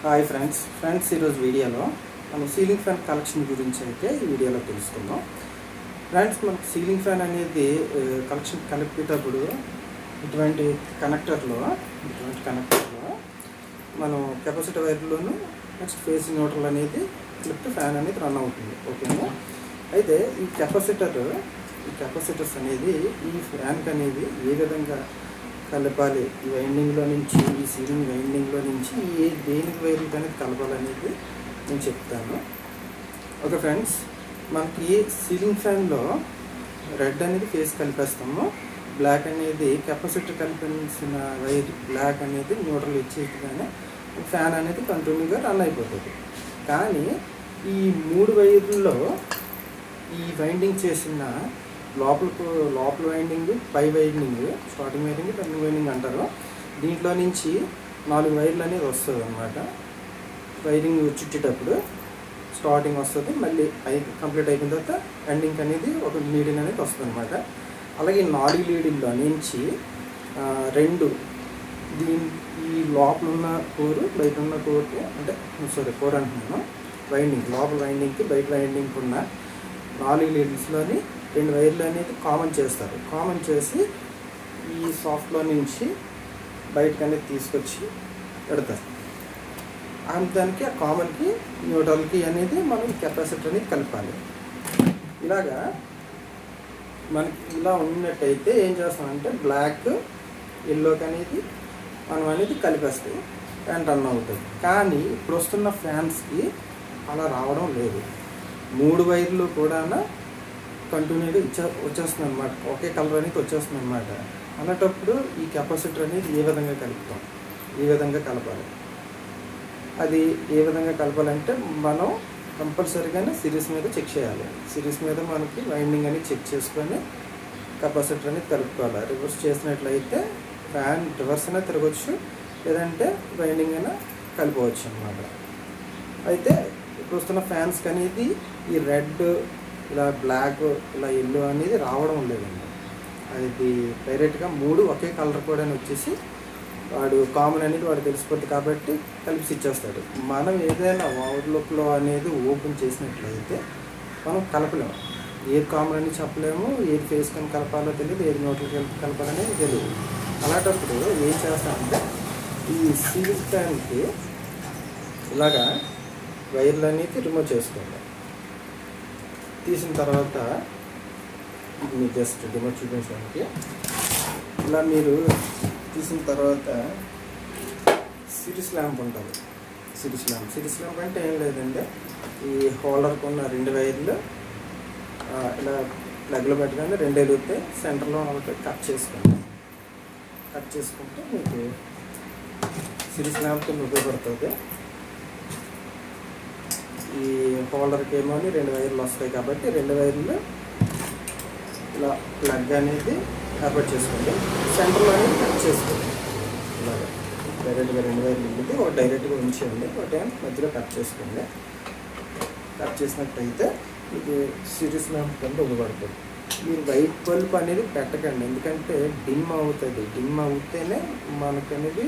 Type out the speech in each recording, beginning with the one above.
Hi friends ఈరోజు వీడియోలో మనం సీలింగ్ ఫ్యాన్ కలెక్షన్ గురించి అయితే ఈ వీడియోలో తెలుసుకుందాం. ఫ్రెండ్స్, మనకు సీలింగ్ ఫ్యాన్ అనేది కలెక్షన్ కలిపేటప్పుడు ఇటువంటి కనెక్టర్లో మనం కెపాసిటర్ వైర్లోను నెక్స్ట్ ఫేస్ న్యూట్రల్ అనేది క్లిప్ ఫ్యాన్ అనేది రన్ అవుతుంది. ఓకేనా? అయితే ఈ కెపాసిటర్స్ అనేది ఈ ఫ్యాన్కి అనేది ఏ విధంగా కలపాలి, ఈ వైండింగ్లో నుంచి ఈ సీలింగ్ వైండింగ్లో నుంచి దేనికి వైర్లకి అనేది కలపాలనేది నేను చెప్తాను. ఓకే ఫ్రెండ్స్, మనకి సీలింగ్ ఫ్యాన్లో రెడ్ అనేది ఫేస్ కలిపేస్తాము, బ్లాక్ అనేది కెపాసిటర్ కలిపాల్సిన వైర్ బ్లాక్ అనేది న్యూట్రల్ ఇచ్చేట్టుగానే ఫ్యాన్ అనేది కంటిన్యూగా రన్ అయిపోతుంది. కానీ ఈ మూడు వైర్లలో ఈ వైండింగ్ చేసిన లోపల వైండింగ్, పై winding, starting winding, turning winding అంటారు. దీంట్లో నుంచి 4 వైర్లు అనేది వస్తుంది అన్నమాట. వైరింగ్ చుట్టేటప్పుడు స్టార్టింగ్ వస్తుంది, మళ్ళీ కంప్లీట్ అయిపోయిన తర్వాత ఎండింగ్ అనేది ఒక నీడిల్ అనేది వస్తుంది అనమాట. అలాగే 4 లీడిల్లో నుంచి 2 ఈ లోపల ఉన్న కోరు, బయట ఉన్న కోర్కి కోర్ అంటున్నాను, వైండింగ్ లోపల వైండింగ్కి బయట వైండింగ్కి ఉన్న 4 లీడిల్స్లోని 2 వైర్లు అనేది కామన్ చేస్తారు. కామన్ చేసి ఈ సాఫ్ట్లో నుంచి బయటకు అనేది తీసుకొచ్చి పెడతారు. దానికి ఆ కామన్కి న్యూట్రల్కి అనేది మనం కెపాసిటర్ అనేది కలపాలి. ఇలాగా మనకి ఇలా ఉన్నట్టయితే ఏం చేస్తామంటే బ్లాక్, ఎల్లోకి అనేది మనం అనేది కలిపేస్తాయి, ఫ్యాన్ రన్ అవుతుంది. కానీ ఇప్పుడు వస్తున్న ఫ్యాన్స్కి అలా రావడం లేదు. 3 వైర్లు కూడా కంటిన్యూగా వచ్చేస్తుంది అనమాట, ఒకే కలర్ అనేది వచ్చేస్తుంది అనమాట. అలాంటప్పుడు ఈ కెపాసిటర్ అనేది ఏ విధంగా కలుపుతాం, ఏ విధంగా కలపాలి, అది ఏ విధంగా కలపాలంటే మనం కంపల్సరీగానే సిరీస్ మీద చెక్ చేయాలి. సిరీస్ మీద మనకి వైండింగ్ అనేది చెక్ చేసుకొని కెపాసిటర్ అనేది కలుపుకోవాలి. రివర్స్ చేసినట్లయితే ఫ్యాన్ రివర్స్ అయినా తిరగవచ్చు, లేదంటే వైండింగ్ అయినా కలుపుకోవచ్చు అన్నమాట. అయితే ఇప్పుడు వస్తున్న ఫ్యాన్స్కి అనేది ఈ రెడ్, ఇలా బ్లాక్, ఇలా ఎల్లో అనేది రావడం లేదండి. అది డైరెక్ట్గా 3 ఒకే కలర్ కూడా వచ్చేసి వాడు కామన్ అనేది వాడు తెలిసిపోద్ది కాబట్టి కలిపి ఇచ్చేస్తాడు. మనం ఏదైనా అవుట్లుక్లో అనేది ఓపెన్ చేసినట్లయితే మనం కలపలేము, ఏది కామన్ అని చెప్పలేము, ఏది ఫేస్ కానీ కలపాలో తెలియదు, ఏది నోట్లకి కలపాలనేది తెలియదు. అలాంటప్పుడు ఏం చేస్తామంటే ఈ సీలింగ్ ఫ్యాన్కి ఇలాగా వైర్లు అనేది రిమూవ్ చేసుకోవాలి. తీసిన తర్వాత మీ జస్ట్ రిమోట్ చూపించడానికి ఇలా మీరు తీసిన తర్వాత సిరీస్ ల్యాంప్ ఉంటుంది. సిరీస్ ల్యాంప్ అంటే ఏం లేదంటే ఈ హోల్డర్కి ఉన్న 2 వైర్లు ఇలా ప్లగ్లో పెట్టుకొని 2 వెలుగుతాయి, సెంటర్లో ఒకటి కట్ చేసుకుంటే మీకు సిరీస్ ల్యాంప్తో ఉపయోగపడుతుంది. ఈ హోల్డర్కి ఏమో 2 వైర్లు వస్తాయి కాబట్టి 2 వైర్లు ఇలా ప్లగ్ అనేది ఏర్పాటు చేసుకోండి, సెంటర్లో అనేది కట్ చేసుకోండి. ఇలాగా డైరెక్ట్గా 2 వైర్లు ఉంటుంది, ఒక డైరెక్ట్గా ఉంచేయండి, ఒకటి మధ్యలో కట్ చేసుకోండి. కట్ చేసినట్టయితే మీకు సిరీస్ ల్యాంప్ కింద ఉపయోగపడుతుంది. మీరు వైట్ బల్బ్ అనేది పెట్టకండి, ఎందుకంటే డిమ్ అవుతుంది. డిమ్ అవుతేనే మనకు అనేది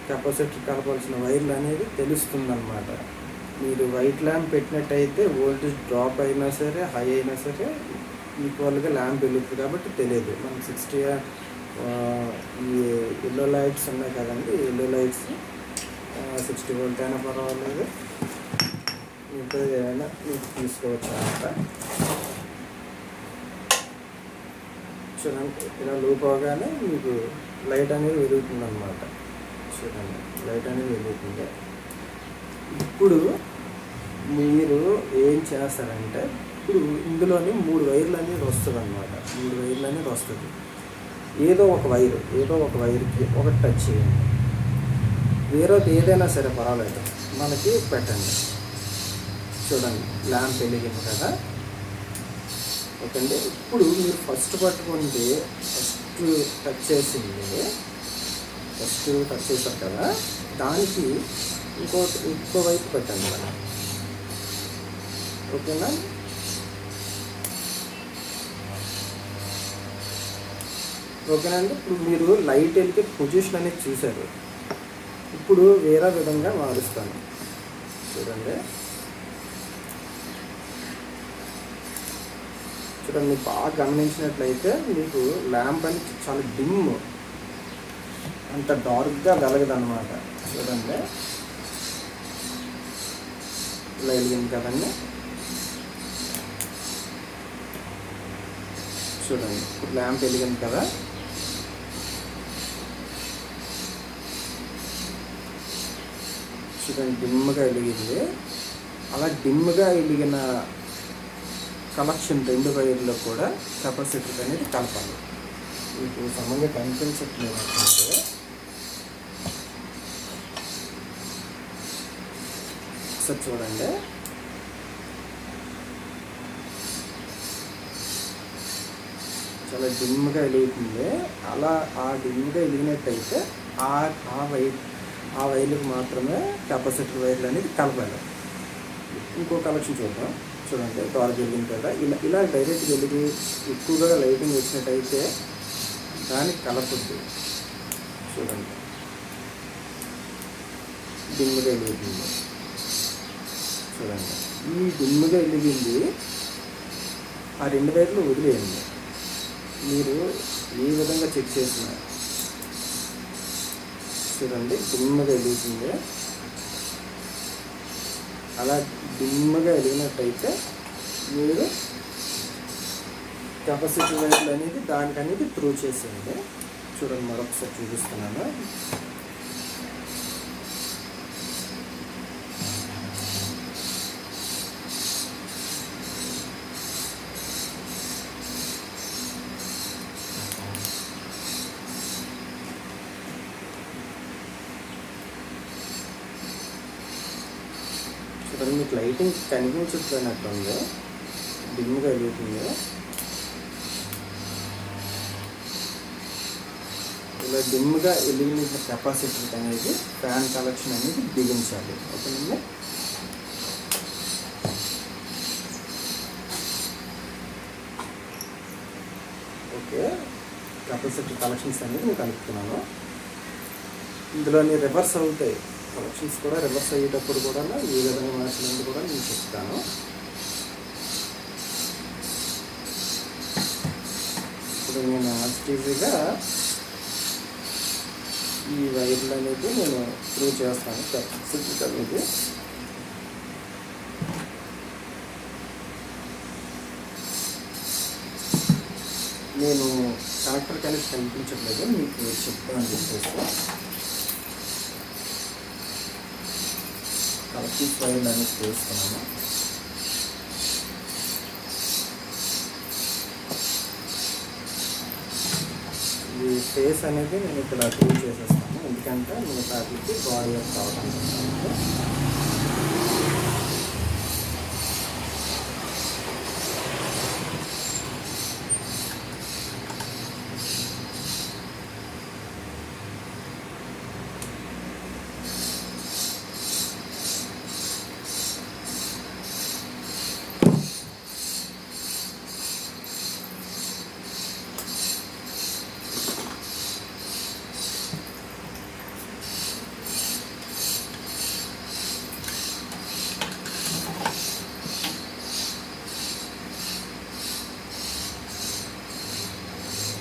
కెపాసిటర్ కలపాల్సిన వైర్లు అనేది తెలుస్తుంది అన్నమాట. మీరు వైట్ ల్యాంప్ పెట్టినట్టయితే వోల్టేజ్ డ్రాప్ అయినా సరే, హై అయినా సరే ఈక్వల్గా ల్యాంప్ వెలుగుతుంది కాబట్టి తెలియదు. మనం 60 ఈ ఎల్లో లైట్స్ ఉన్నాయి కదండి, ఎల్లో లైట్స్ 60 వోల్ట్ అయినా పర్వాలేదు, ఇంకా ఏదైనా మీకు తీసుకోవచ్చు అన్నమాట. చూడండి, ఇలా లూప్ అవగానే మీకు లైట్ అనేది వెలుగుతుంది అన్నమాట. చూడండి, లైట్ అనేది వెలుగుతుంది. ఇప్పుడు మీరు ఏం చేస్తారంటే ఇప్పుడు ఇందులోని 3 వైర్లు అనేది వస్తుంది అన్నమాట. 3 వైర్లు అనేది వస్తుంది. ఏదో ఒక వైర్కి ఒకటి టచ్ చేయండి, వేరేది ఏదైనా సరే పర్వాలేదు, మనకి పెట్టండి. చూడండి, ల్యాంప్ వెలిగింది కదా. ఓకే అండి, ఇప్పుడు మీరు ఫస్ట్ పట్టుకుంటే ఫస్ట్ టచ్ చేశారు కదా, దానికి ఇంకో వైపు పెట్టండి కదా. ఓకేనా? ఓకేనా అండి. ఇప్పుడు మీరు లైట్ వెళ్తే పొజిషన్ అనేది చూశారు. ఇప్పుడు వేరే విధంగా మారుస్తాను. చూడండి చూడండి బాగా గమనించినట్లయితే మీకు ల్యాంప్ అనేది చాలా డిమ్, అంత డార్క్గా వెలగదన్నమాట. చూడండి ఇలా వెలిగింది కదండి. చూడండి ఇప్పుడు ల్యాంప్ వెలిగింది కదా. చూడండి డిమ్గా వెలిగింది. అలా డిమ్గా వెలిగిన కనెక్షన్ 2 వైర్లో కూడా కెపాసిటర్ అనేది కలపాలి. మీకు సమంగా కనిపించట్లేదు అంటే ఒకసారి చూడండి. చాలా డిమ్గా వెలుగుతుంది. అలా ఆ డిమ్గా వెలిగినట్టయితే ఆ వైర్లకు మాత్రమే కెపాసిటర్ వైర్లు అనేది కలపాలి. ఇంకో కనెక్షన్ చూద్దాం. చూడండి డార్క్ వెలిగింది కదా. ఇలా డైరెక్ట్ వెలిగి ఎక్కువగా లైటింగ్ వచ్చినట్టయితే దానికి కలపద్దు. చూడండి డిమ్గా వెలుగుతుంది. చూడండి ఈ డిమ్గా వెలిగింది ఆ 2 వైర్లు వదిలేయండి. మీరు ఏ విధంగా చెక్ చేసిన చూడండి డిమ్గా వెలుగుతుంది. అలా డిమ్గా వెలిగినట్టయితే మీరు కెపాసిటర్ వైర్లు అనేది దానికి అనేది త్రూ చేసేయండి. చూడండి మరొకసారి చూపిస్తున్నాను. చూడండి మీకు లైటింగ్ కనిపించట్లేనట్టుంది, డిమ్గా వెలుగుతుంది. ఇలా డిమ్గా వెలిగిన కెపాసిటర్ అనేది ఫ్యాన్ కనెక్షన్ అనేది బిగించాలి. ఓకేనండి. ఓకే కెపాసిటర్ కనెక్షన్స్ అనేది నేను కలుపుతున్నాను. ఇందులోని రివర్స్ అవుతాయి కనెక్షన్స్ కూడా. రివర్స్ అయ్యేటప్పుడు కూడా ఏ విధంగా మార్చినట్టు కూడా నేను చెప్తాను. ఇప్పుడు నేను యాక్టివ్గా ఈ వైర్లు అనేది నేను త్రూ చేస్తాను కెపాసిటర్ అనేది. నేను కనెక్టర్ కనెక్ట్ కనిపించట్లేదు, మీకు చెప్తాను చెప్పేసి కనెక్టింగ్ వైర్లు అనేది చేస్తున్నాను. ఈ ఫేస్ అనేది నేను ఇక్కడ త్రూ చేసేస్తాను, ఎందుకంటే నేను టాపిక్కి బాడీ వర్క్ కావడానికి.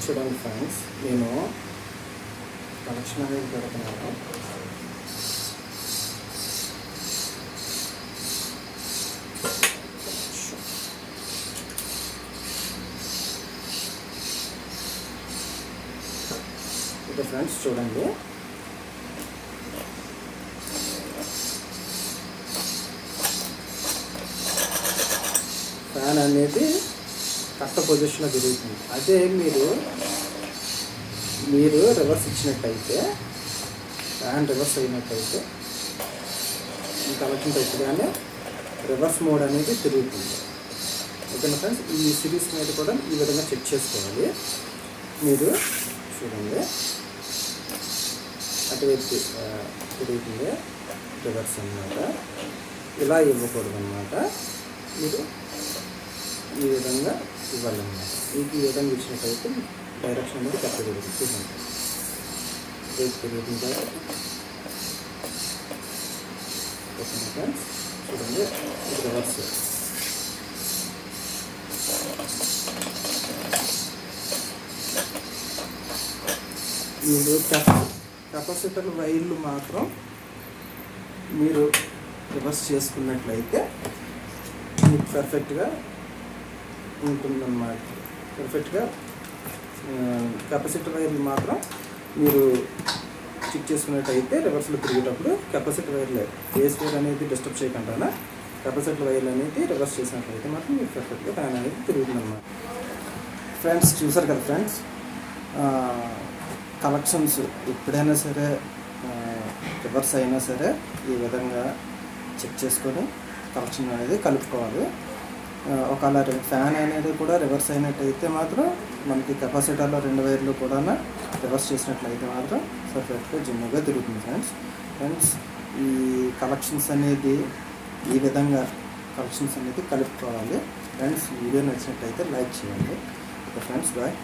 చూడండి ఫ్రెండ్స్, నేను కనెక్షన్ అనేది పెడుతున్నాను. ఓకే ఫ్రెండ్స్ చూడండి, ఫ్యాన్ అనేది కరెక్ట్ పొజిషన్లో తిరుగుతుంది. అదే మీరు రివర్స్ ఇచ్చినట్టయితే, ఫ్యాన్ రివర్స్ అయినట్టయితే ఈ కనెక్షన్ పెట్టగానే రివర్స్ మోడ్ అనేది తిరుగుతుంది. ఓకేనా ఫ్రెండ్స్, ఈ సిరీస్ మీద కూడా ఈ విధంగా చెక్ చేసుకోవాలి. మీరు చూడండి అటువైపు తిరుగుతుంది రివర్స్ అన్నమాట. ఇలా ఇవ్వకూడదు అన్నమాట, మీరు ఈ విధంగా ఇవ్వాలన్నమాట. ఈ విధంగా ఇచ్చినట్టయితే డైరెక్షన్ అనేది కరెక్ట్ జరుగుతుంది. చూడండి రేపు తిరుగుతుంది అయిపోతుంది ఫ్రెండ్స్. చూడండి ఇది రివర్స్. మీరు కెపాసిటర్ వైర్లు మాత్రం మీరు రివర్స్ చేసుకున్నట్లయితే మీకు పర్ఫెక్ట్గా ఉంటుందన్నమాట. పర్ఫెక్ట్గా కెపాసిటర్ వైర్లు మాత్రం మీరు చెక్ చేసుకున్నట్టయితే రివర్స్లో తిరిగేటప్పుడు కెపాసిటర్ వైర్లు ఫేస్ వైర్ అనేది డిస్టర్బ్ చేయకుండా కెపాసిటర్ వైర్లు అనేది రివర్స్ చేసినట్లయితే మాత్రం మీకు పర్ఫెక్ట్గా ఫ్యాన్ అనేది తిరుగుతుందన్నమాట. ఫ్రెండ్స్ చూసారు కదా ఫ్రెండ్స్, కలెక్షన్స్ ఎప్పుడైనా సరే రివర్స్ అయినా సరే ఈ విధంగా చెక్ చేసుకొని కలెక్షన్ అనేది కలుపుకోవాలి. ఒకవేళ ఫ్యాన్ అనేది కూడా రివర్స్ అయినట్టయితే మాత్రం మనకి కెపాసిటర్లో 2 వైర్లు కూడా రివర్స్ చేసినట్లయితే మాత్రం పర్ఫెక్ట్గా జిమ్గా తిరుగుతుంది ఫ్రెండ్స్. ఈ కలెక్షన్స్ అనేది ఈ విధంగా కలెక్షన్స్ అనేది కలుపుకోవాలి ఫ్రెండ్స్. వీడియో నచ్చినట్టయితే లైక్ చేయండి. Okay friends, bye.